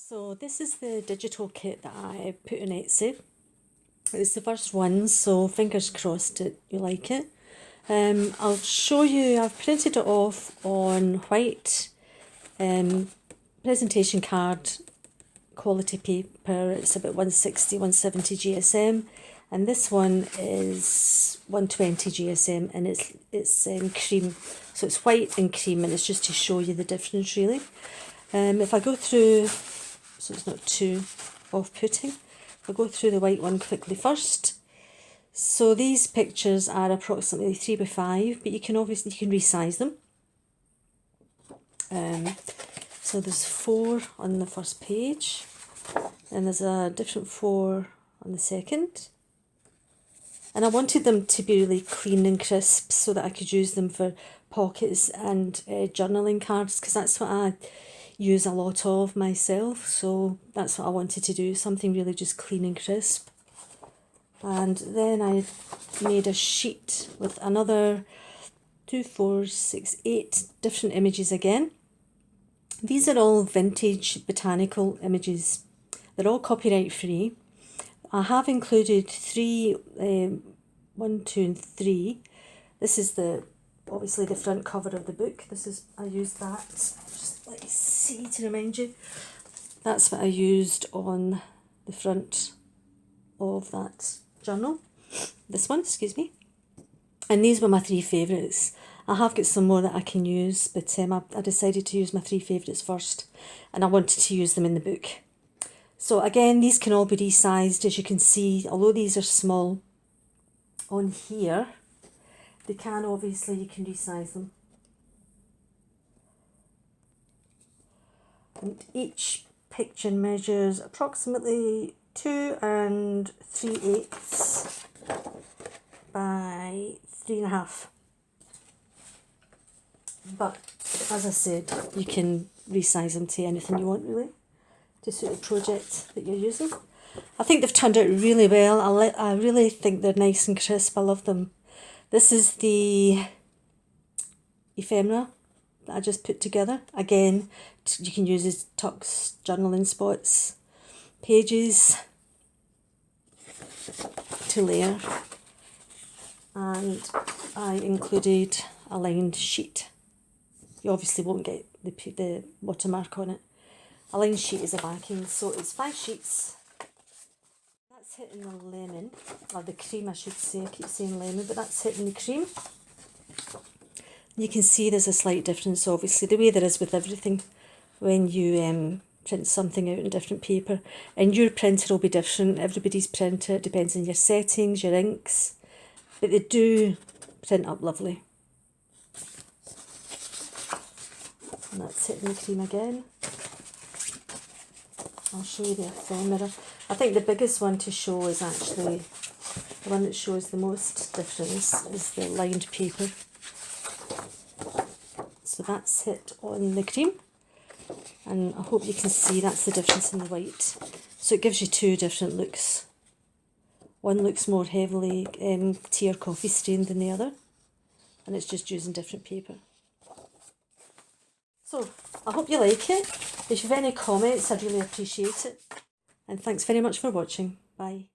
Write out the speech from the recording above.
So this is the digital kit that I put on Etsy. It's the first one, so fingers crossed that you like it. I'll show you, I've printed it off on white presentation card quality paper. It's about 160, 170 GSM, and this one is 120 GSM, and it's cream. So it's white and cream, and it's just to show you the difference really. If I go through, so it's not too off-putting, I'll go through the white one quickly first. So these pictures are approximately 3 by 5, but you can resize them. So there's 4 on the first page, and there's a different 4 on the second. And I wanted them to be really clean and crisp so that I could use them for pockets and journaling cards, because that's what I use a lot of myself. So that's what I wanted to do, something really just clean and crisp. And then I made a sheet with another 2, 4, 6, 8 different images again. These are all vintage botanical images. They're all copyright free. I have included 3, 1, 2 and 3. This is obviously the front cover of the book. I used that, just let me see to remind you. That's what I used on the front of that journal. This one, excuse me. And these were my 3 favourites. I have got some more that I can use, but I decided to use my 3 favourites first, and I wanted to use them in the book. So again, these can all be resized, as you can see, although these are small on here, you can resize them. And each picture measures approximately 2 3/8 by 3.5. But as I said, you can resize them to anything you want really, to suit the project that you're using. I think they've turned out really well. I really think they're nice and crisp. I love them. This is the ephemera that I just put together. Again, you can use as tucks, journaling spots, pages to layer. And I included a lined sheet. You obviously won't get the watermark on it. A lined sheet is a backing, so it's 5 sheets. That's hitting the lemon, or the cream I should say. I keep saying lemon, but that's hitting the cream. You can see there's a slight difference, obviously, the way there is with everything when you print something out in different paper. And your printer will be different, everybody's printer, it depends on your settings, your inks, but they do print up lovely. And that's hitting the cream again. I'll show you the ephemera. I think the biggest one to show is actually, the one that shows the most difference is the lined paper. So that's hit on the cream, and I hope you can see that's the difference in the white. So it gives you 2 different looks. One looks more heavily tea or coffee stained than the other, and it's just using different paper. So I hope you like it. If you have any comments, I'd really appreciate it. And thanks very much for watching. Bye.